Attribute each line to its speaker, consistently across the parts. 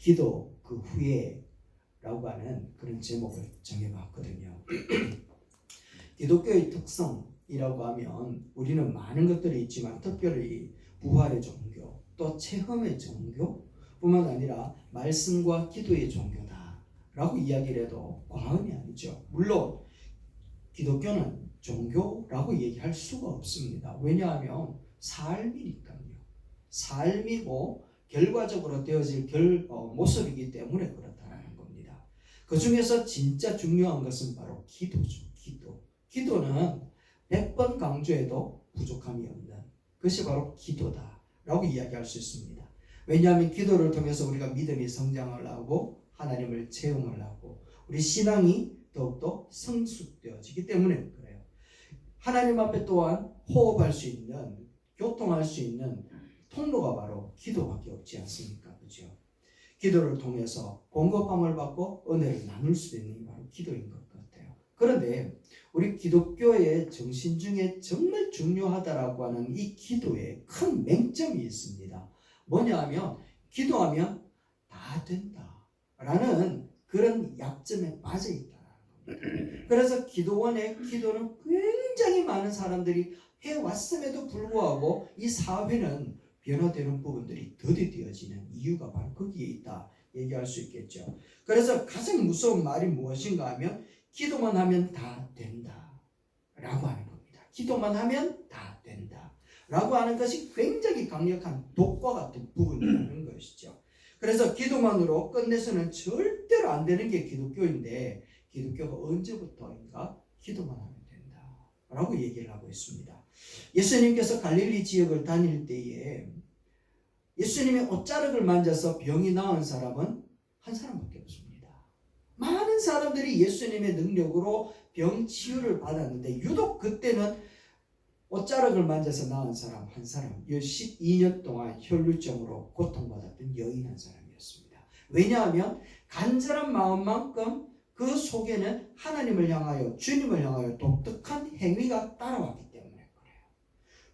Speaker 1: 기도 그 후에라고 하는 그런 제목을 정해봤거든요. 기독교의 특성이라고 하면 우리는 많은 것들이 있지만 특별히 부활의 종교 또 체험의 종교 뿐만 아니라 말씀과 기도의 종교다라고 이야기를 해도 과언이 아니죠. 물론 기독교는 종교라고 얘기할 수가 없습니다. 왜냐하면 삶이니까요. 삶이고 결과적으로 되어질 모습이기 때문에 그렇다는 겁니다. 그 중에서 진짜 중요한 것은 바로 기도죠. 기도는 100번 강조해도 부족함이 없는 그것이 바로 기도다라고 이야기할 수 있습니다. 왜냐하면 기도를 통해서 우리가 믿음이 성장을 하고 하나님을 체험을 하고 우리 신앙이 더욱더 성숙되어지기 때문에 그래요. 하나님 앞에 또한 호흡할 수 있는, 교통할 수 있는 통로가 바로 기도밖에 없지 않습니까? 그렇죠? 기도를 통해서 공급함을 받고 은혜를 나눌 수 있는 게 바로 기도인 것 같아요. 그런데 우리 기독교의 정신 중에 정말 중요하다라고 하는 이 기도에 큰 맹점이 있습니다. 뭐냐 하면 기도하면 다 된다라는 그런 약점에 빠져 있다는 겁니다. 그래서 기도원의 기도는 굉장히 많은 사람들이 해왔음에도 불구하고 이 사회는 변화되는 부분들이 더디되어지는 이유가 바로 거기에 있다 얘기할 수 있겠죠. 그래서 가장 무서운 말이 무엇인가 하면 기도만 하면 다 된다 라고 하는 겁니다. 기도만 하면 다 된다 라고 하는 것이 굉장히 강력한 독과 같은 부분이라는 것이죠. 그래서 기도만으로 끝내서는 절대로 안 되는 게 기독교인데 기독교가 언제부터인가 기도만 하면 된다 라고 얘기를 하고 있습니다. 예수님께서 갈릴리 지역을 다닐 때에 예수님의 옷자락을 만져서 병이 나은 사람은 한 사람밖에 없습니다. 많은 사람들이 예수님의 능력으로 병 치유를 받았는데 유독 그때는 옷자락을 만져서 나은 사람 한 사람, 12년 동안 혈루증으로 고통받았던 여인 한 사람이었습니다. 왜냐하면 간절한 마음만큼 그 속에는 하나님을 향하여 주님을 향하여 독특한 행위가 따라왔기 때문에 그래요.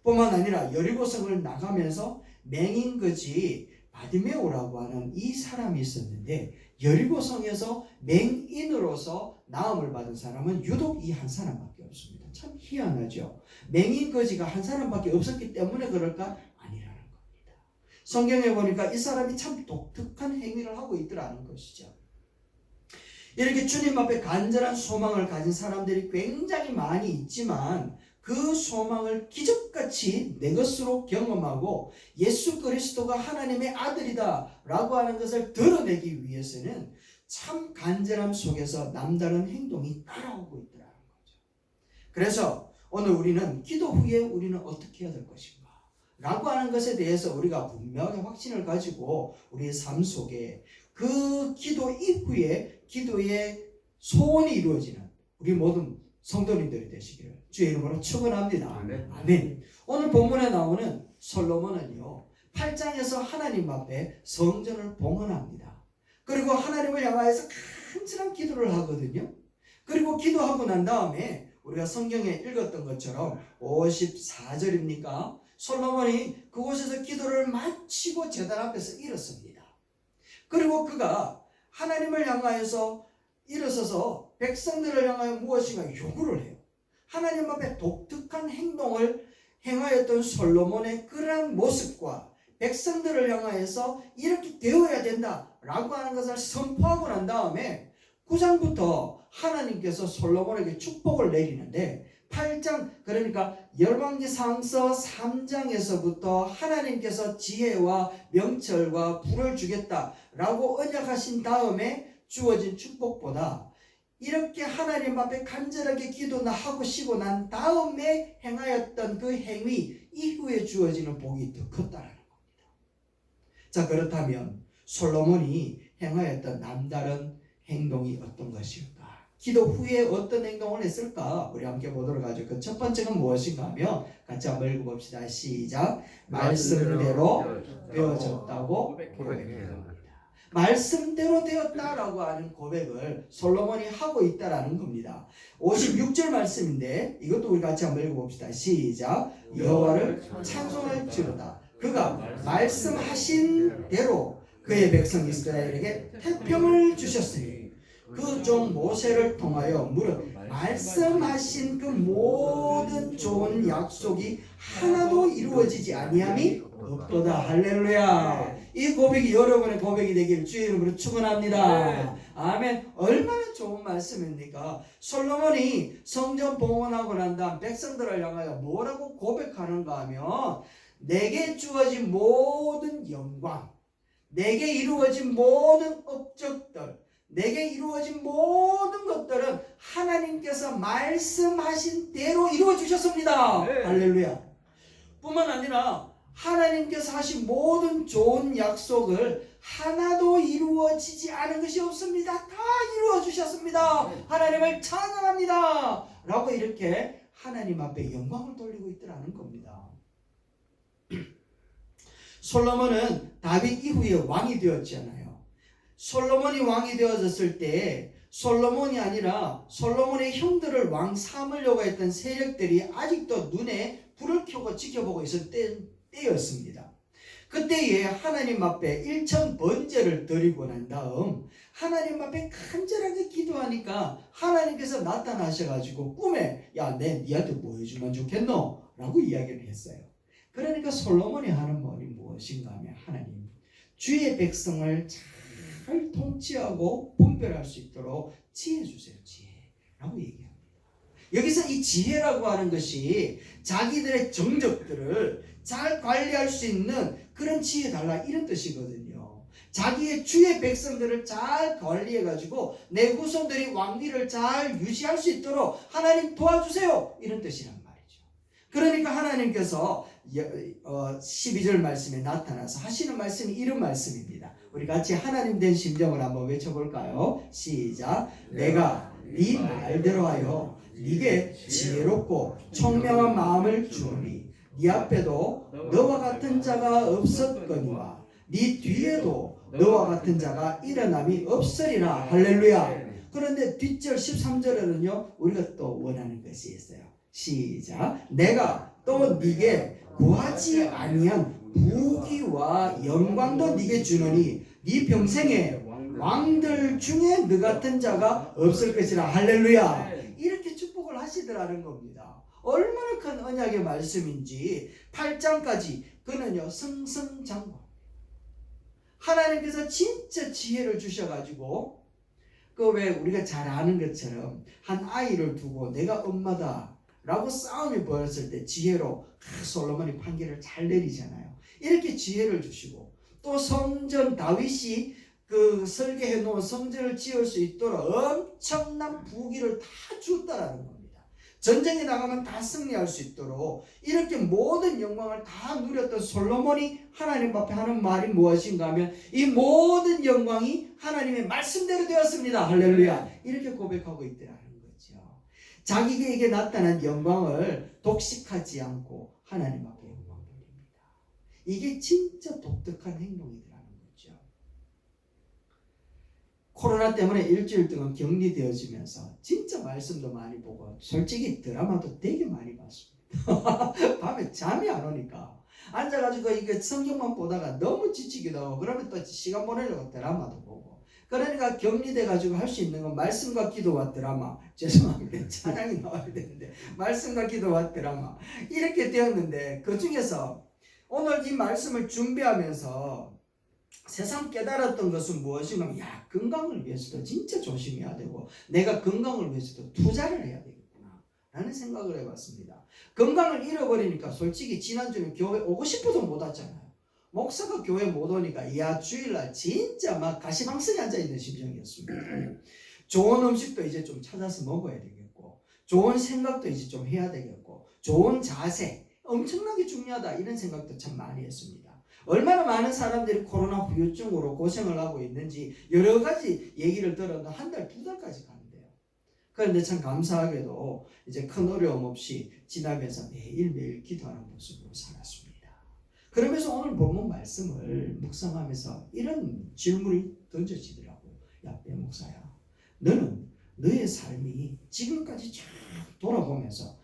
Speaker 1: 뿐만 아니라 여리고성을 나가면서 맹인거지 바디메오라고 하는 이 사람이 있었는데 여리고성에서 맹인으로서 나음을 받은 사람은 유독 이 한 사람밖에 없습니다. 참 희한하죠. 맹인거지가 한 사람밖에 없었기 때문에 그럴까? 아니라는 겁니다. 성경에 보니까 이 사람이 참 독특한 행위를 하고 있더라는 것이죠. 이렇게 주님 앞에 간절한 소망을 가진 사람들이 굉장히 많이 있지만 그 소망을 기적같이 내 것으로 경험하고 예수 그리스도가 하나님의 아들이다 라고 하는 것을 드러내기 위해서는 참 간절함 속에서 남다른 행동이 따라오고 있더라는 거죠. 그래서 오늘 우리는 기도 후에 우리는 어떻게 해야 될 것인가 라고 하는 것에 대해서 우리가 분명하게 확신을 가지고 우리의 삶 속에 그 기도 이후에 기도의 소원이 이루어지는 우리 모든 성도님들이 되시기를 주의 이름으로 축원합니다. 아멘. 오늘 본문에 나오는 솔로몬은요 8장에서 하나님 앞에 성전을 봉헌합니다. 그리고 하나님을 향하여서 간절한 기도를 하거든요. 그리고 기도하고 난 다음에 우리가 성경에 읽었던 것처럼 54절입니까? 솔로몬이 그곳에서 기도를 마치고 제단 앞에서 일었습니다. 그리고 그가 하나님을 향하여서 일어서서 백성들을 향하여 무엇인가 요구를 해요. 하나님 앞에 독특한 행동을 행하였던 솔로몬의 그러한 모습과 백성들을 향하여서 이렇게 되어야 된다라고 하는 것을 선포하고 난 다음에 9장부터 하나님께서 솔로몬에게 축복을 내리는데 8장 그러니까 열왕기상서 3장에서부터 하나님께서 지혜와 명철과 부를 주겠다라고 언약하신 다음에 주어진 축복보다 이렇게 하나님 앞에 간절하게 기도나 하고 쉬고 난 다음에 행하였던 그 행위 이후에 주어지는 복이 더 컸다라는 겁니다. 자, 그렇다면 솔로몬이 행하였던 남다른 행동이 어떤 것일까? 기도 후에 어떤 행동을 했을까? 우리 함께 보도록 하죠. 그 첫 번째가 무엇인가 하면 같이 한번 읽어봅시다. 시작. 말씀대로 되어졌다고 고백해요. 말씀대로 되었다라고 하는 고백을 솔로몬이 하고 있다라는 겁니다. 56절 말씀인데 이것도 우리 같이 한번 읽어봅시다. 시작. 여호와를 찬송할지로다. 그가 말씀하신 대로 그의 백성 이스라엘에게 태평을 주셨으니 그 종 모세를 통하여 무릇 말씀하신 그 모든 좋은 약속이 하나도 이루어지지 아니함이 없도다. 할렐루야. 이 고백이 여러분의 고백이 되기를 주의 이름으로 축원합니다. 아멘. 얼마나 좋은 말씀입니까? 솔로몬이 성전 봉헌하고 난 다음 백성들을 향하여 뭐라고 고백하는가 하면 내게 주어진 모든 영광, 내게 이루어진 모든 업적들, 내게 이루어진 모든 것들은 하나님께서 말씀하신 대로 이루어 주셨습니다. 네. 할렐루야. 뿐만 아니라 하나님께서 하신 모든 좋은 약속을 하나도 이루어지지 않은 것이 없습니다. 다 이루어 주셨습니다. 네. 하나님을 찬양합니다. 라고 이렇게 하나님 앞에 영광을 돌리고 있더라는 겁니다. 솔로몬은 다윗 이후에 왕이 되었잖아요. 솔로몬이 왕이 되어졌을 때 솔로몬이 아니라 솔로몬의 형들을 왕 삼으려고 했던 세력들이 아직도 눈에 불을 켜고 지켜보고 있을 때였습니다. 그때에 하나님 앞에 일천 번제를 드리고 난 다음 하나님 앞에 간절하게 기도하니까 하나님께서 나타나셔가지고 꿈에 야, 니한테 뭐 해주면 좋겠노? 라고 이야기를 했어요. 그러니까 솔로몬이 하는 말이 무엇인가 하면 하나님 주의 백성을 잘 통치하고 분별할 수 있도록 지혜 주세요. 지혜라고 얘기합니다. 여기서 이 지혜라고 하는 것이 자기들의 정적들을 잘 관리할 수 있는 그런 지혜 달라 이런 뜻이거든요. 자기의 주의 백성들을 잘 관리해가지고 내 후손들이 왕위를 잘 유지할 수 있도록 하나님 도와주세요. 이런 뜻이란 말이죠. 그러니까 하나님께서 12절 말씀에 나타나서 하시는 말씀이 이런 말씀입니다. 우리 같이 하나님 된 심정을 한번 외쳐볼까요? 시작. 내가 네 말대로 하여 네게 지혜롭고 총명한 마음을 주오니 네 앞에도 너와 같은 자가 없었거니와 네 뒤에도 너와 같은 자가 일어남이 없으리라. 할렐루야. 그런데 뒷절 13절에는요 우리가 또 원하는 것이 있어요. 시작. 내가 또 네게 구하지 아니한 부귀와 영광도 네게 주노니 네 평생에 왕들 중에 너 같은 자가 없을 것이라. 할렐루야. 이렇게 축복을 하시더라는 겁니다. 얼마나 큰 언약의 말씀인지 8장까지 그는요 승승장구 하나님께서 진짜 지혜를 주셔가지고 그 왜 우리가 잘 아는 것처럼 한 아이를 두고 내가 엄마다 라고 싸움이 벌어졌을 때 지혜로 솔로몬이 판결을 잘 내리잖아요. 이렇게 지혜를 주시고 또 성전 다윗이 그 설계해 놓은 성전을 지을 수 있도록 엄청난 부귀를 다 주었다라는 겁니다. 전쟁에 나가면 다 승리할 수 있도록 이렇게 모든 영광을 다 누렸던 솔로몬이 하나님 앞에 하는 말이 무엇인가 하면 이 모든 영광이 하나님의 말씀대로 되었습니다. 할렐루야. 이렇게 고백하고 있더라는 거죠. 자기에게 나타난 영광을 독식하지 않고 하나님 앞에 영광 돌립니다. 이게 진짜 독특한 행동이더라는 거죠. 코로나 때문에 일주일 동안 격리되어지면서 진짜 말씀도 많이 보고 솔직히 드라마도 되게 많이 봤습니다. 밤에 잠이 안 오니까 앉아가지고 이게 성경만 보다가 너무 지치기도 하고 그러면 또 시간 보내려고 드라마도 보고 그러니까 격리돼가지고 할 수 있는 건 말씀과 기도와 드라마. 죄송합니다. 찬양이 나와야 되는데 말씀과 기도와 드라마 이렇게 되었는데 그 중에서 오늘 이 말씀을 준비하면서 세상 깨달았던 것은 무엇이면 야 건강을 위해서도 진짜 조심해야 되고 내가 건강을 위해서도 투자를 해야 되겠구나 라는 생각을 해봤습니다. 건강을 잃어버리니까 솔직히 지난주에 교회 오고 싶어도 못 왔잖아요. 목사가 교회 못 오니까 야 주일날 진짜 막 가시방석에 앉아있는 심정이었습니다. 좋은 음식도 이제 좀 찾아서 먹어야 되겠고 좋은 생각도 이제 좀 해야 되겠고 좋은 자세 엄청나게 중요하다 이런 생각도 참 많이 했습니다. 얼마나 많은 사람들이 코로나 후유증으로 고생을 하고 있는지 여러 가지 얘기를 들었는데 한 달, 두 달까지 간대요. 그런데 참 감사하게도 이제 큰 어려움 없이 지나면서 매일매일 기도하는 모습으로 살았습니다. 그러면서 오늘 본문 말씀을 묵상하면서 이런 질문이 던져지더라고요. 야, 배 목사야. 너는 너의 삶이 지금까지 쫙 돌아보면서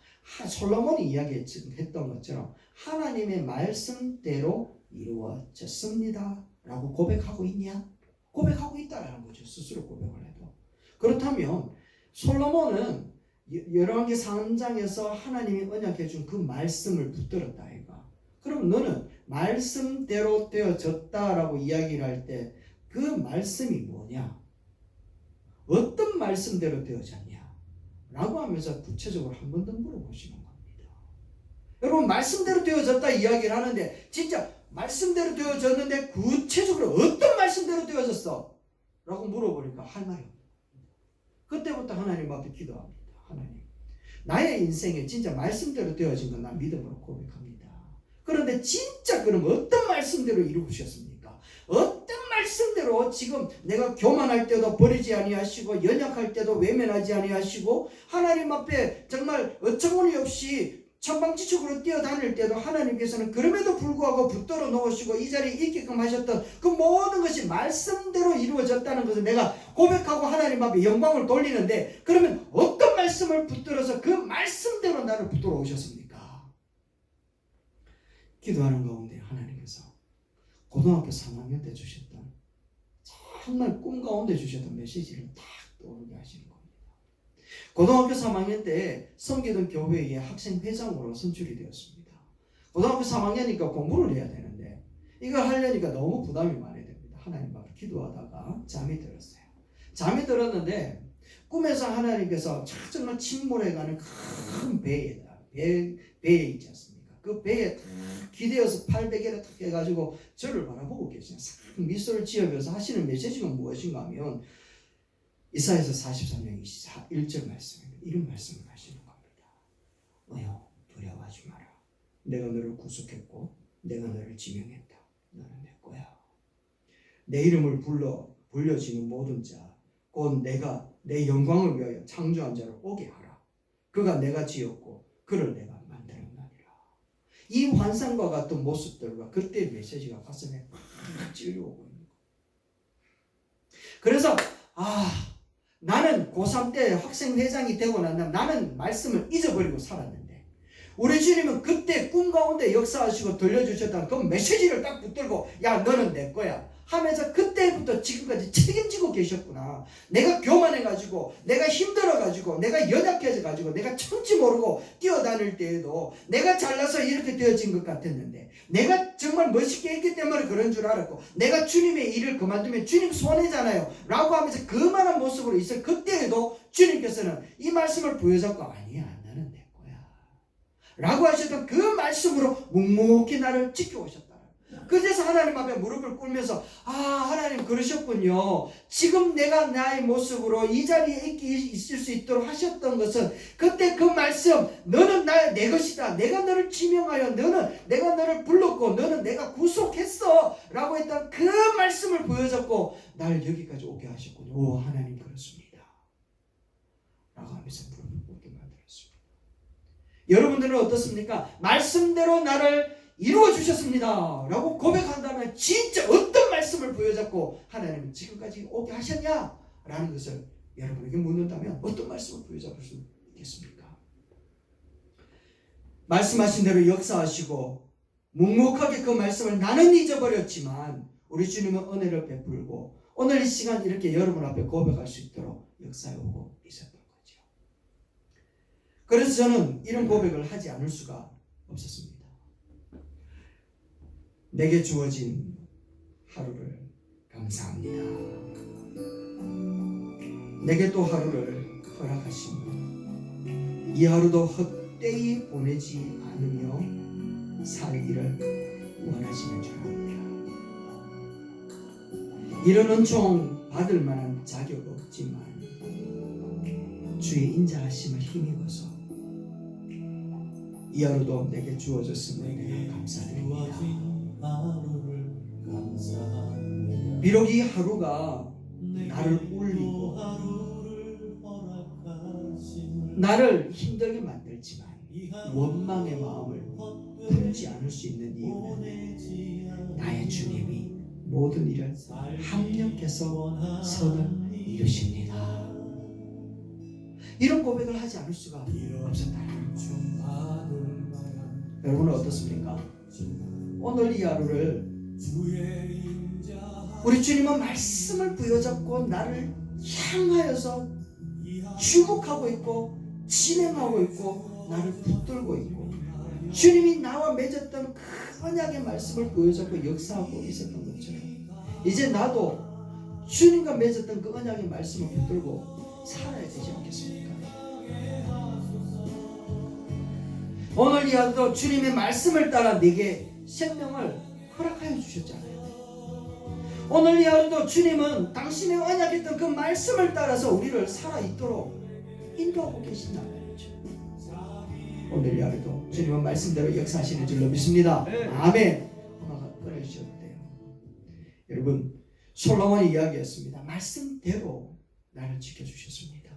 Speaker 1: 솔로몬이 이야기했던 것처럼 하나님의 말씀대로 이루어졌습니다 라고 고백하고 있냐? 고백하고 있다라는 거죠. 스스로 고백을 해도. 그렇다면 솔로몬은 열왕기 3장에서 하나님이 언약해 준 그 말씀을 붙들었다 아이가. 그럼 너는 말씀대로 되어졌다라고 이야기를 할 때 그 말씀이 뭐냐? 어떤 말씀대로 되어졌냐? 라고 하면서 구체적으로 한 번 더 물어보시는 겁니다. 여러분 말씀대로 되어졌다 이야기를 하는데 진짜 말씀대로 되어졌는데 구체적으로 어떤 말씀대로 되어졌어? 라고 물어보니까 할 말이 없어요. 그때부터 하나님 앞에 기도합니다. 하나님, 나의 인생에 진짜 말씀대로 되어진 건 난 믿음으로 고백합니다. 그런데 진짜 그럼 어떤 말씀대로 이루셨습니까? 어떤 말씀대로 지금 내가 교만할 때도 버리지 아니하시고 연약할 때도 외면하지 아니하시고 하나님 앞에 정말 어처구니 없이 천방지축으로 뛰어다닐 때도 하나님께서는 그럼에도 불구하고 붙들어 놓으시고 이 자리에 있게끔 하셨던 그 모든 것이 말씀대로 이루어졌다는 것을 내가 고백하고 하나님 앞에 영광을 돌리는데 그러면 어떤 말씀을 붙들어서 그 말씀대로 나를 붙들어 오셨습니까? 기도하는 가운데 하나님께서 고등학교 3학년 때 주셨던 정말 꿈 가운데 주셨던 메시지를 딱 떠오르게 하시는 겁니다. 고등학교 3학년 때 섬기던 교회의 학생회장으로 선출이 되었습니다. 고등학교 3학년이니까 공부를 해야 되는데 이걸 하려니까 너무 부담이 많이 됩니다. 하나님 앞에 기도하다가 잠이 들었어요. 잠이 들었는데 꿈에서 하나님께서 정말 침몰해가는 큰 배에다 배에 있지 않습니까? 그 배에 딱 기대어서 팔베개를 딱 해가지고 저를 바라보고 계시는 미소를 지으면서 하시는 메시지가 무엇인가 하면 이사야서 43장 1절 말씀입니다. 이런 말씀을 하시는 겁니다. 너여 두려워하지 마라. 내가 너를 구속했고 내가 너를 지명했다. 너는 내 거야. 내 이름을 불려지는 모든 자 곧 내가 내 영광을 위하여 창조한 자를 오게 하라. 그가 내가 지었고 그를 내가 만들었나니라. 이 환상과 같은 모습들과 그때의 메시지가 가슴에 팍 찔려오고 있는 거예요. 그래서 나는 고3 때 학생회장이 되고 난 다음 나는 말씀을 잊어버리고 살았는데 우리 주님은 그때 꿈 가운데 역사하시고 들려주셨던 그 메시지를 딱 붙들고 야 너는 내 거야 하면서 그때부터 지금까지 책임지고 계셨구나. 내가 교만해가지고 내가 힘들어가지고 내가 연약해져가지고 내가 천지 모르고 뛰어다닐 때에도 내가 잘나서 이렇게 되어진 것 같았는데 내가 정말 멋있게 했기 때문에 그런 줄 알았고 내가 주님의 일을 그만두면 주님 손해잖아요 라고 하면서 그만한 모습으로 있을 그때에도 주님께서는 이 말씀을 부여잡고 아니야 나는 내 거야 라고 하셨던 그 말씀으로 묵묵히 나를 지켜오셨다. 그래서 하나님 앞에 무릎을 꿇으면서 하나님 그러셨군요. 지금 내가 나의 모습으로 이 자리에 있을 수 있도록 하셨던 것은 그때 그 말씀 너는 내 것이다. 내가 너를 지명하여 내가 너를 불렀고 너는 내가 구속했어 라고 했던 그 말씀을 보여줬고 나를 여기까지 오게 하셨군요. 오 하나님 그렇습니다 라고 하면서 무릎을 꿇게 만들었습니다. 여러분들은 어떻습니까? 말씀대로 나를 이루어 주셨습니다 라고 고백한다면 진짜 어떤 말씀을 부여잡고 하나님은 지금까지 오게 하셨냐 라는 것을 여러분에게 묻는다면 어떤 말씀을 부여잡을 수 있겠습니까? 말씀하신 대로 역사하시고 묵묵하게 그 말씀을 나는 잊어버렸지만 우리 주님은 은혜를 베풀고 오늘 이 시간 이렇게 여러분 앞에 고백할 수 있도록 역사해 오고 있었던 거죠. 그래서 저는 이런 고백을 하지 않을 수가 없었습니다. 내게 주어진 하루를 감사합니다. 내게 또 하루를 허락하시니 이 하루도 헛되이 보내지 않으며 살기를 원하시는 줄 압니다. 이런 은총 받을 만한 자격 없지만 주의 인자하심을 힘입어서 이 하루도 내게 주어졌음을 내가 감사드립니다. 비록 이 하루가 나를 울리고 나를 힘들게 만들지만 원망의 마음을 품지 않을 수 있는 이유는 나의 주님이 모든 일을 합력해서 선을 이루십니다. 이런 고백을 하지 않을 수가 없었다는 거죠. 여러분은 어떻습니까? 오늘 이 하루를 우리 주님은 말씀을 부여잡고 나를 향하여서 주목하고 있고 진행하고 있고 나를 붙들고 있고, 주님이 나와 맺었던 그 언약의 말씀을 부여잡고 역사하고 있었던 것처럼 이제 나도 주님과 맺었던 그 언약의 말씀을 붙들고 살아야 되지 않겠습니까? 오늘 이 하루도 주님의 말씀을 따라 내게 생명을 허락하여 주셨잖아요. 오늘 이 하루도 주님은 당신의 언약했던 그 말씀을 따라서 우리를 살아있도록 인도하고 계신다는 거죠. 오늘 이 하루도 주님은 말씀대로 역사하시는 줄로 믿습니다. 아멘. 엄마가 끊어주셔도 돼요. 여러분, 솔로몬이 이야기했습니다. 말씀대로 나를 지켜주셨습니다.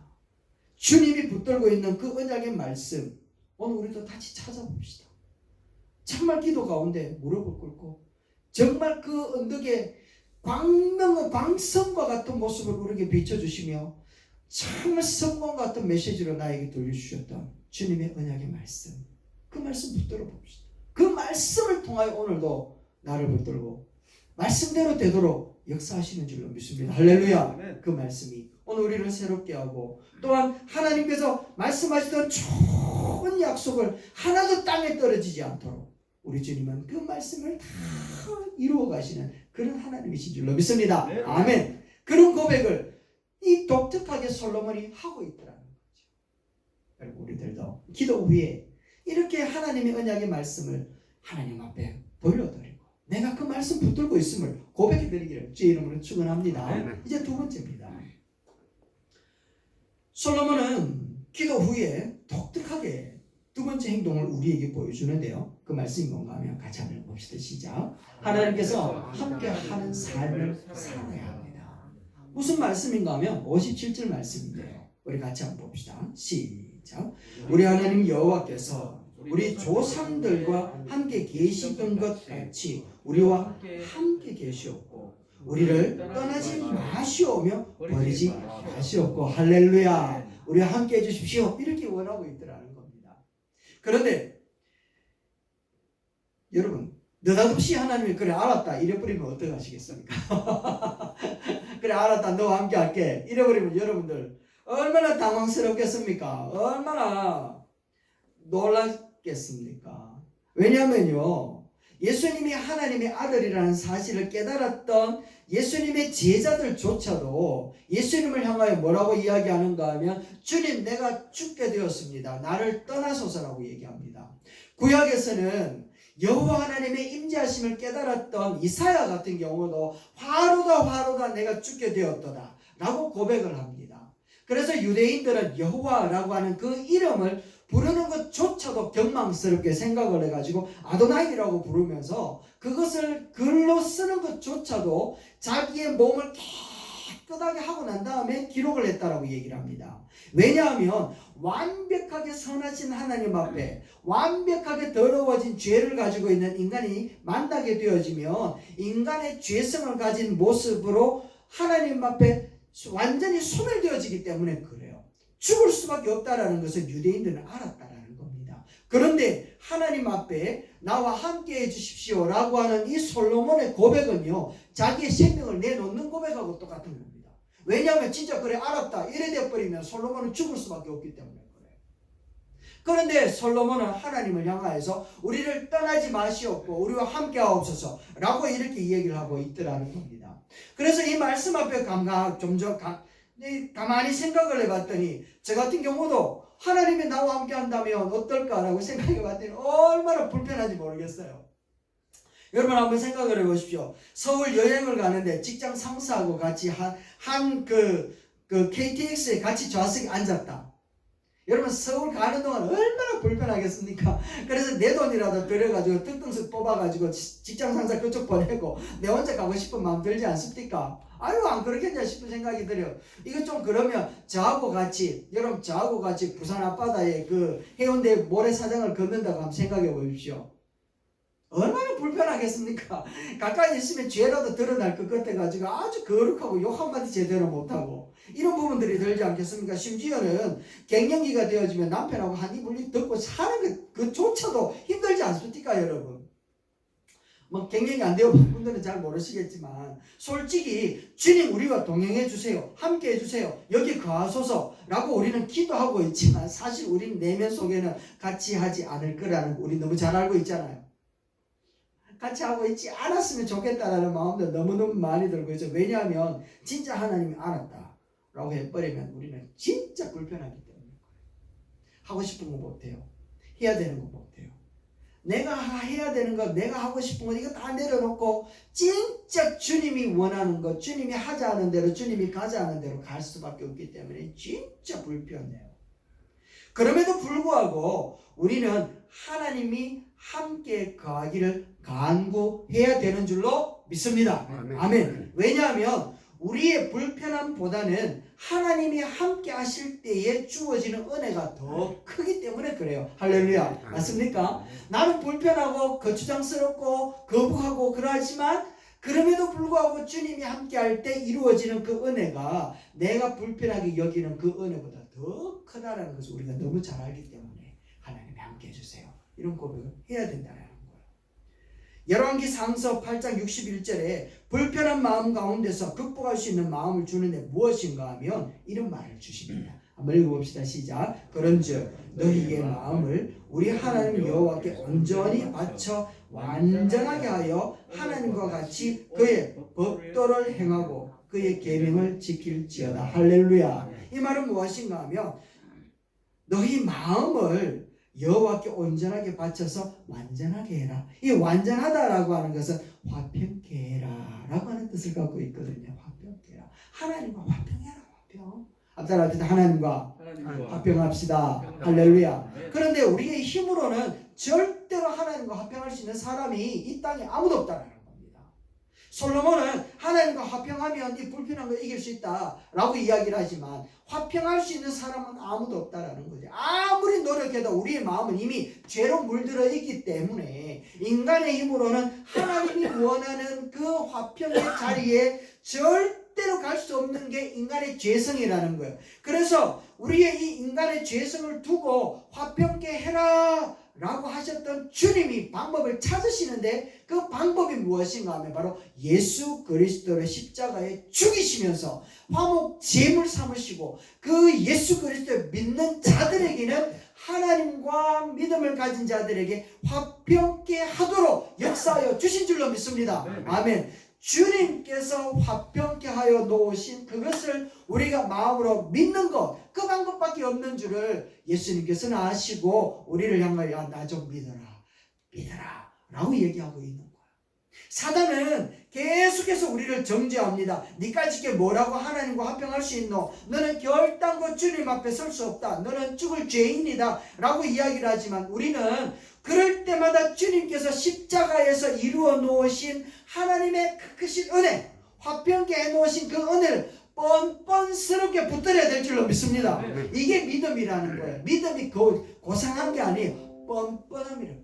Speaker 1: 주님이 붙들고 있는 그 언약의 말씀, 오늘 우리도 다시 찾아봅시다. 정말 기도 가운데 무릎을 꿇고 정말 그 언덕에 광명의 광선과 같은 모습을 우리에게 비춰주시며 정말 성공 같은 메시지로 나에게 돌려주셨던 주님의 언약의 말씀, 그 말씀 붙들어 봅시다. 그 말씀을 통하여 오늘도 나를 붙들고 말씀대로 되도록 역사하시는 줄로 믿습니다. 할렐루야. 그 말씀이 오늘 우리를 새롭게 하고, 또한 하나님께서 말씀하시던 좋은 약속을 하나도 땅에 떨어지지 않도록 우리 주님은 그 말씀을 다 이루어 가시는 그런 하나님이신 줄로 믿습니다. 아멘. 그런 고백을 이 독특하게 솔로몬이 하고 있더라는 거죠. 여러분, 우리들도 기도 후에 이렇게 하나님의 언약의 말씀을 하나님 앞에 돌려드리고 내가 그 말씀 붙들고 있음을 고백해드리기를 주의 이름으로 축원합니다. 이제 두 번째입니다. 솔로몬은 기도 후에 독특하게 두 번째 행동을 우리에게 보여주는데요. 그 말씀이 뭔가 하면 같이 한번 봅시다. 시작. 하나님께서 함께하는 삶을 살아야 합니다. 무슨 말씀인가 하면 57절 말씀인데요. 우리 같이 한번 봅시다. 시작. 우리 하나님 여호와께서 우리 조상들과 함께 계시던 것 같이 우리와 함께 계시었고 우리를 떠나지 마시오며 버리지 마시옵고, 할렐루야. 우리와 함께 해주십시오. 이렇게 원하고 있더라는 겁니다. 그런데 여러분, 느닷없이 하나님이 그래 알았다 이래버리면 어떻게 하시겠습니까? 그래 알았다 너와 함께 할게 이래버리면 여러분들 얼마나 당황스럽겠습니까? 얼마나 놀랐겠습니까? 왜냐하면요, 예수님이 하나님의 아들이라는 사실을 깨달았던 예수님의 제자들조차도 예수님을 향하여 뭐라고 이야기하는가 하면 주님 내가 죽게 되었습니다. 나를 떠나소서라고 얘기합니다. 구약에서는 여호와 하나님의 임재하심을 깨달았던 이사야 같은 경우도 화로다 내가 죽게 되었도다 라고 고백을 합니다. 그래서 유대인들은 여호와라고 하는 그 이름을 부르는 것조차도 경망스럽게 생각을 해가지고 아도나이라고 부르면서 그것을 글로 쓰는 것조차도 자기의 몸을 깨끗하게 하고 난 다음에 기록을 했다라고 얘기를 합니다. 왜냐하면 완벽하게 선하신 하나님 앞에 완벽하게 더러워진 죄를 가지고 있는 인간이 만나게 되어지면 인간의 죄성을 가진 모습으로 하나님 앞에 완전히 소멸되어지기 때문에 그래요. 죽을 수밖에 없다라는 것을 유대인들은 알았다라는 겁니다. 그런데 하나님 앞에 나와 함께 해주십시오 라고 하는 이 솔로몬의 고백은요, 자기의 생명을 내놓는 고백하고 똑같은 겁니다. 왜냐하면 진짜 그래 알았다 이래 되어버리면 솔로몬은 죽을 수밖에 없기 때문에 그래요. 그런데 솔로몬은 하나님을 향하여서 우리를 떠나지 마시옵고 우리와 함께 하옵소서 라고 이렇게 얘기를 하고 있더라는 겁니다. 그래서 이 말씀 앞에 가만히 생각을 해봤더니 저 같은 경우도 하나님이 나와 함께 한다면 어떨까라고 생각해봤더니 얼마나 불편한지 모르겠어요. 여러분 한번 생각을 해보십시오. 서울 여행을 가는데 직장 상사하고 같이 그 KTX에 같이 좌석에 앉았다. 여러분 서울 가는 동안 얼마나 불편하겠습니까? 그래서 내 돈이라도 들여가지고 뜬뜬스 뽑아가지고 직장 상사 그쪽 보내고 내 혼자 가고 싶은 마음 들지 않습니까? 아유 안 그렇겠냐 싶은 생각이 들어요. 이거 좀 그러면 여러분 저하고 같이 부산 앞바다에 그 해운대 모래사장을 걷는다고 한번 생각해 보십시오. 얼마나 불편하겠습니까? 가까이 있으면 죄라도 드러날 것 같아가지고 아주 거룩하고 욕 한마디 제대로 못하고 이런 부분들이 들지 않겠습니까? 심지어는 갱년기가 되어지면 남편하고 한 이불 듣고 사는 그조차도 힘들지 않습니까 여러분? 뭐 갱년이 안 되어 본 분들은 잘 모르시겠지만 솔직히 주님 우리와 동행해 주세요. 함께 해주세요. 여기 거하소서 라고 우리는 기도하고 있지만 사실 우리는 내면 속에는 같이 하지 않을 거라는 거 우리 너무 잘 알고 있잖아요. 같이 하고 있지 않았으면 좋겠다라는 마음도 너무너무 많이 들고 있죠. 왜냐하면 진짜 하나님이 알았다 라고 해버리면 우리는 진짜 불편하기 때문에 하고 싶은 거 못해요. 해야 되는 거 못해요. 내가 해야 되는 거, 내가 하고 싶은 거 이거 다 내려놓고 진짜 주님이 원하는 거, 주님이 하자 하는 대로, 주님이 가자 하는 대로 갈 수밖에 없기 때문에 진짜 불편해요. 그럼에도 불구하고 우리는 하나님이 함께 거하기를 간구해야 되는 줄로 믿습니다. 아멘. 왜냐하면 우리의 불편함보다는 하나님이 함께 하실 때에 주어지는 은혜가 더 크기 때문에 그래요. 할렐루야. 맞습니까? 나는 불편하고 거추장스럽고 거부하고 그러하지만 그럼에도 불구하고 주님이 함께 할 때 이루어지는 그 은혜가 내가 불편하게 여기는 그 은혜보다 더 크다는 것을 우리가 너무 잘 알기 때문에 하나님이 함께 해주세요. 이런 고백을 해야 된다는 거예요. 열왕기 상서 8장 61절에 불편한 마음 가운데서 극복할 수 있는 마음을 주는데 무엇인가 하면 이런 말을 주십니다. 한번 읽어봅시다. 시작. 그런즉 너희의 마음을 우리 하나님 여호와께 온전히 바쳐 완전하게 하여 하나님과 같이 그의 법도를 행하고 그의 계명을 지킬지어다. 할렐루야. 이 말은 무엇인가 하면 너희 마음을 여호와께 온전하게 바쳐서 완전하게 해라. 이 완전하다라고 하는 것은 화평케 해라 라고 하는 뜻을 갖고 있거든요. 화평케 해라. 하나님과 화평해라. 화평. 앞따라 하나님과 화평합시다. 할렐루야. 그런데 우리의 힘으로는 절대로 하나님과 화평할 수 있는 사람이 이 땅에 아무도 없다는 겁니다. 솔로몬은 하나님과 화평하면 이 불편한 걸 이길 수 있다라고 이야기를 하지만 화평할 수 있는 사람은 아무도 없다라는 거죠. 아무리 노력해도 우리의 마음은 이미 죄로 물들어 있기 때문에 인간의 힘으로는 하나님이 원하는 그 화평의 자리에 절대로 갈 수 없는 게 인간의 죄성이라는 거예요. 그래서 우리의 이 인간의 죄성을 두고 화평케 해라 라고 하셨던 주님이 방법을 찾으시는데 그 방법이 무엇인가 하면 바로 예수 그리스도를 십자가에 죽이시면서 화목 제물 삼으시고 그 예수 그리스도를 믿는 자들에게는 하나님과 믿음을 가진 자들에게 화평케 하도록 역사하여 주신 줄로 믿습니다. 아멘. 주님께서 화평케 하여 놓으신 그것을 우리가 마음으로 믿는 것, 그 방법밖에 없는 줄을 예수님께서는 아시고 우리를 향하여 나 좀 믿어라 라고 얘기하고 있는 거예요. 사단은 계속해서 우리를 정죄합니다. 니까짓게 뭐라고 하나님과 화평할 수 있노? 너는 결단코 주님 앞에 설 수 없다. 너는 죽을 죄인이다 라고 이야기를 하지만 우리는 그럴 때마다 주님께서 십자가에서 이루어 놓으신 하나님의 크신 은혜, 화평케 해놓으신 그 은혜를 뻔뻔스럽게 붙들어야 될 줄로 믿습니다. 이게 믿음이라는 거예요. 믿음이 고상한 게 아니에요. 뻔뻔함이래요.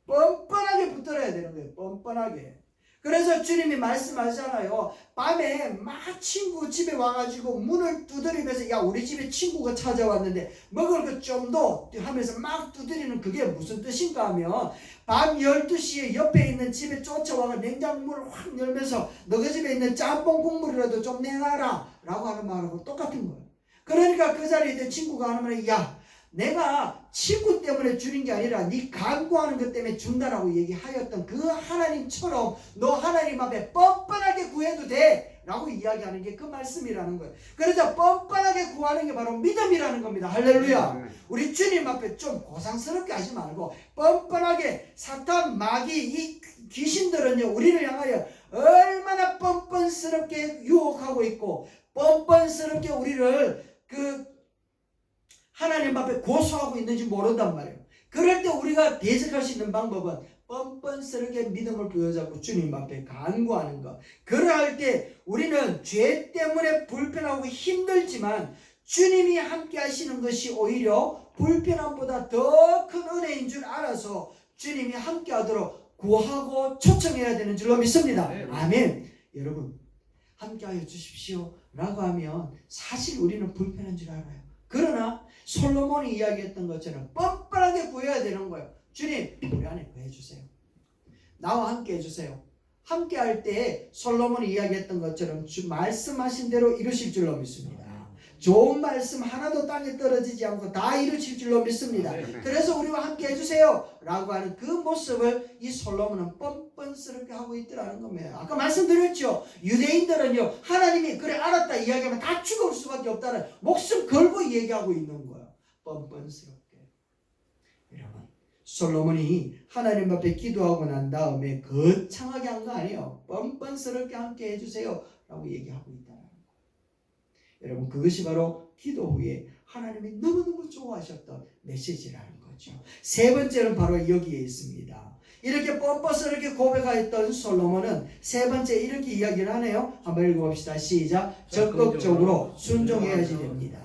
Speaker 1: 뻔뻔하게 붙들어야 되는 거예요. 뻔뻔하게. 그래서 주님이 말씀하잖아요. 밤에 막 친구 집에 와가지고 문을 두드리면서 야 우리 집에 친구가 찾아왔는데 먹을 것 좀 더 하면서 막 두드리는 그게 무슨 뜻인가 하면 밤 12시에 옆에 있는 집에 쫓아와서 냉장고문을 확 열면서 너희 집에 있는 짬뽕 국물이라도 좀 내놔라 라고 하는 말하고 똑같은 거예요. 그러니까 그 자리에 있는 친구가 하는 말이 야 내가 친구 때문에 주는 게 아니라 네 간구하는 것 때문에 준다라고 얘기하였던 그 하나님처럼 너 하나님 앞에 뻔뻔하게 구해도 돼 라고 이야기하는 게 그 말씀이라는 거예요. 그래서 뻔뻔하게 구하는 게 바로 믿음이라는 겁니다. 할렐루야. 우리 주님 앞에 좀 고상스럽게 하지 말고 뻔뻔하게 사탄 마귀 이 귀신들은요 우리를 향하여 얼마나 뻔뻔스럽게 유혹하고 있고 뻔뻔스럽게 우리를 하나님 앞에 고소하고 있는지 모른단 말이에요. 그럴 때 우리가 대적할 수 있는 방법은 뻔뻔스럽게 믿음을 부여잡고 주님 앞에 간구하는 것. 그러할 때 우리는 죄 때문에 불편하고 힘들지만 주님이 함께 하시는 것이 오히려 불편함보다 더 큰 은혜인 줄 알아서 주님이 함께 하도록 구하고 초청해야 되는 줄로 믿습니다. 아멘. 여러분 함께 하여 주십시오 라고 하면 사실 우리는 불편한 줄 알아요. 그러나 솔로몬이 이야기했던 것처럼 뻔뻔하게 구해야 되는 거예요. 주님 우리 안에 구해주세요. 나와 함께 해주세요. 함께 할 때 솔로몬이 이야기했던 것처럼 말씀하신 대로 이루실 줄로 믿습니다. 좋은 말씀 하나도 땅에 떨어지지 않고 다 이루실 줄로 믿습니다. 그래서 우리와 함께 해주세요 라고 하는 그 모습을 이 솔로몬은 뻔뻔스럽게 하고 있더라는 겁니다. 아까 말씀드렸죠. 유대인들은요, 하나님이 그래 알았다 이야기하면 다 죽을 수밖에 없다는 목숨 걸고 얘기하고 있는 거예요. 뻔뻔스럽게. 여러분, 솔로몬이 하나님 앞에 기도하고 난 다음에 거창하게 한 거 아니에요. 뻔뻔스럽게 함께 해주세요 라고 얘기하고 있다. 여러분, 그것이 바로 기도 후에 하나님이 너무너무 좋아하셨던 메시지라는 거죠. 세 번째는 바로 여기에 있습니다. 이렇게 뻔뻔스럽게 고백하였던 솔로몬은 세 번째 이렇게 이야기를 하네요. 한번 읽어봅시다. 시작. 적극적으로 순종해야지 됩니다.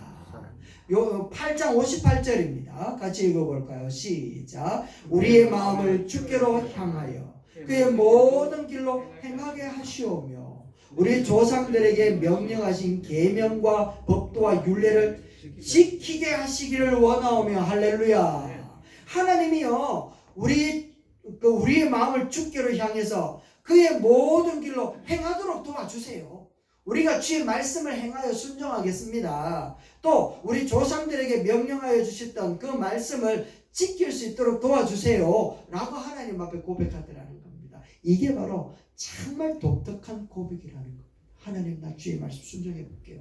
Speaker 1: 요 8장 58절입니다. 같이 읽어볼까요? 시작. 우리의 마음을 주께로 향하여 그의 모든 길로 행하게 하시오며 우리 조상들에게 명령하신 계명과 법도와 율례를 지키게 하시기를 원하오며. 할렐루야. 하나님이요, 우리의 마음을 주께로 향해서 그의 모든 길로 행하도록 도와주세요. 우리가 주의 말씀을 행하여 순종하겠습니다. 또 우리 조상들에게 명령하여 주셨던 그 말씀을 지킬 수 있도록 도와주세요 라고 하나님 앞에 고백하더라는 겁니다. 이게 바로 정말 독특한 고백이라는 겁니다. 하나님, 나 주의 말씀 순종해 볼게요.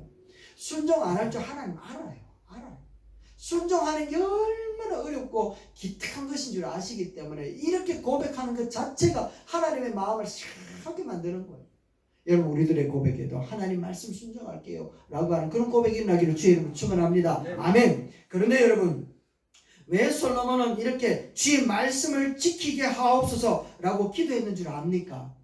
Speaker 1: 순종 안 할 줄 하나님 알아요. 순종하는 게 얼마나 어렵고 기특한 것인 줄 아시기 때문에 이렇게 고백하는 것 자체가 하나님의 마음을 시원하게 만드는 거예요. 여러분, 우리들의 고백에도 하나님 말씀 순종할게요 라고 하는 그런 고백이 나기를 주의 이름으로 축원합니다. 네. 아멘. 그런데 여러분, 왜 솔로몬은 이렇게 주의 말씀을 지키게 하옵소서 라고 기도했는 줄 압니까?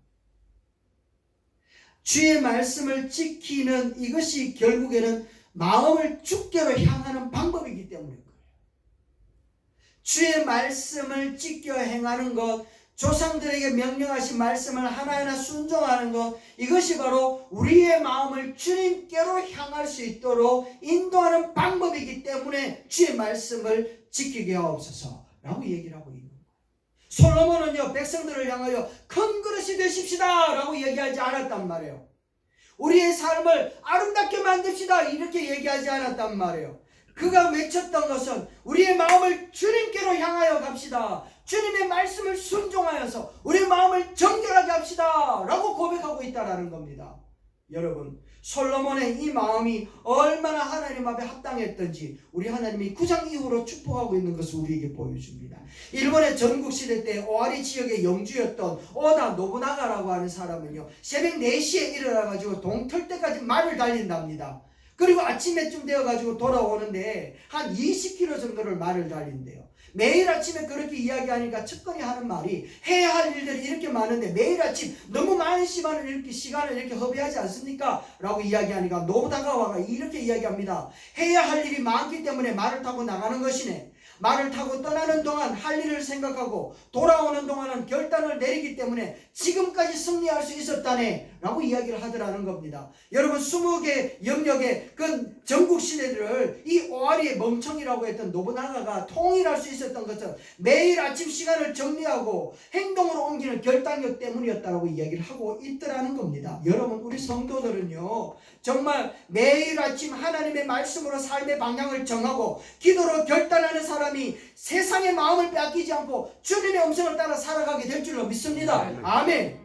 Speaker 1: 주의 말씀을 지키는 이것이 결국에는 마음을 주께로 향하는 방법이기 때문인 거예요. 주의 말씀을 지켜 행하는 것, 조상들에게 명령하신 말씀을 하나하나 순종하는 것, 이것이 바로 우리의 마음을 주님께로 향할 수 있도록 인도하는 방법이기 때문에 주의 말씀을 지키게 하옵소서 라고 얘기를 하고 있는 거예요. 솔로몬은요, 백성들을 향하여 큰 그릇이 되십시다 라고 얘기하지 않았단 말이에요. 우리의 삶을 아름답게 만듭시다 이렇게 얘기하지 않았단 말이에요. 그가 외쳤던 것은 우리의 마음을 주님께로 향하여 갑시다. 주님의 말씀을 순종하여서 우리의 마음을 정결하게 합시다 라고 고백하고 있다는 겁니다. 여러분, 솔로몬의 이 마음이 얼마나 하나님 앞에 합당했던지 우리 하나님이 9장 이후로 축복하고 있는 것을 우리에게 보여줍니다. 일본의 전국시대 때 오하리 지역의 영주였던 오다 노부나가라고 하는 사람은요, 새벽 4시에 일어나가지고 동틀 때까지 말을 달린답니다. 그리고 아침에쯤 되어가지고 돌아오는데 한 20km 정도를 말을 달린대요. 매일 아침에 그렇게 이야기하니까 측근이 하는 말이, 해야 할 일들이 이렇게 많은데 매일 아침 너무 많은 시간을 이렇게 허비하지 않습니까? 라고 이야기하니까 노부나가와가 이렇게 이야기합니다. 해야 할 일이 많기 때문에 말을 타고 나가는 것이네. 말을 타고 떠나는 동안 할 일을 생각하고 돌아오는 동안은 결단을 내리기 때문에 지금까지 승리할 수 있었다네 라고 이야기를 하더라는 겁니다. 여러분, 20개 영역의 그 전국시대들을 이 오하리의 멍청이라고 했던 노부나가가 통일할 수 있었던 것은 매일 아침 시간을 정리하고 행동으로 옮기는 결단력 때문이었다고 이야기를 하고 있더라는 겁니다. 여러분, 우리 성도들은요, 정말 매일 아침 하나님의 말씀으로 삶의 방향을 정하고 기도로 결단하는 사람이 세상의 마음을 빼앗기지 않고 주님의 음성을 따라 살아가게 될 줄로 믿습니다. 아멘.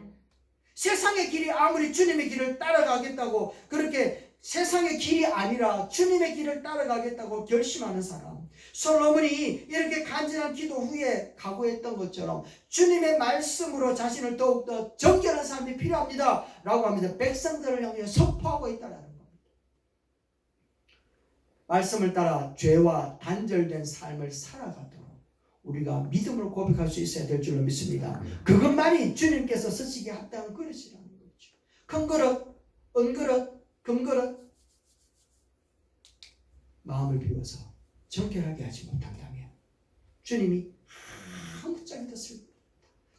Speaker 1: 세상의 길이 아무리 주님의 길을 따라가겠다고 그렇게 세상의 길이 아니라 주님의 길을 따라가겠다고 결심하는 사람, 솔로몬이 이렇게 간절한 기도 후에 각오했던 것처럼 주님의 말씀으로 자신을 더욱더 정결한 삶이 필요합니다 라고 합니다. 백성들을 향해 선포하고 있다는 겁니다. 말씀을 따라 죄와 단절된 삶을 살아가도록 우리가 믿음으로 고백할 수 있어야 될 줄로 믿습니다. 그것만이 주님께서 쓰시기에 합당한 그릇이라는 거죠. 큰 그릇, 은그릇, 금그릇, 마음을 비워서 정결하게 하지 못한다면 주님이 아무짝에도 쓸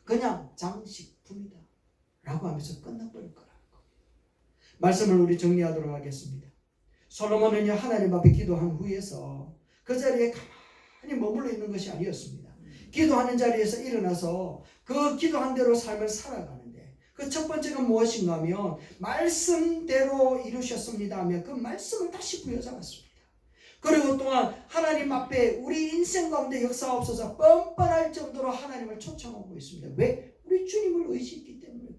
Speaker 1: 그냥 장식품이다 라고 하면서 끝나버릴 거라는 겁니다. 말씀을 우리 정리하도록 하겠습니다. 솔로몬은요, 하나님 앞에 기도한 후에서 그 자리에 가만히 머물러 있는 것이 아니었습니다. 기도하는 자리에서 일어나서 그 기도한 대로 삶을 살아가는데 그 첫 번째가 무엇인가 하면 말씀대로 이루셨습니다 하면 그 말씀을 다시 부여잡았습니다. 그리고 또한 하나님 앞에 우리 인생 가운데 역사하옵소서 뻔뻔할 정도로 하나님을 초청하고 있습니다. 왜? 우리 주님을 의지했기 때문에 그래요.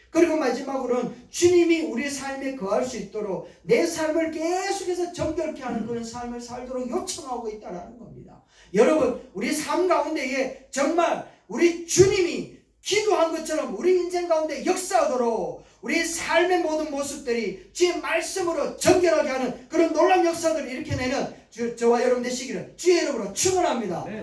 Speaker 1: 그리고 마지막으로는 주님이 우리 삶에 거할 수 있도록 내 삶을 계속해서 정결케 하는 그런 삶을 살도록 요청하고 있다는 겁니다. 여러분, 우리 삶 가운데에 정말 우리 주님이 기도한 것처럼 우리 인생 가운데 역사하도록 우리 삶의 모든 모습들이 주의 말씀으로 정결하게 하는 그런 놀라운 역사들을 일으켜내는 저와 여러분 되시기를 주의 이름으로 축원합니다.
Speaker 2: 네.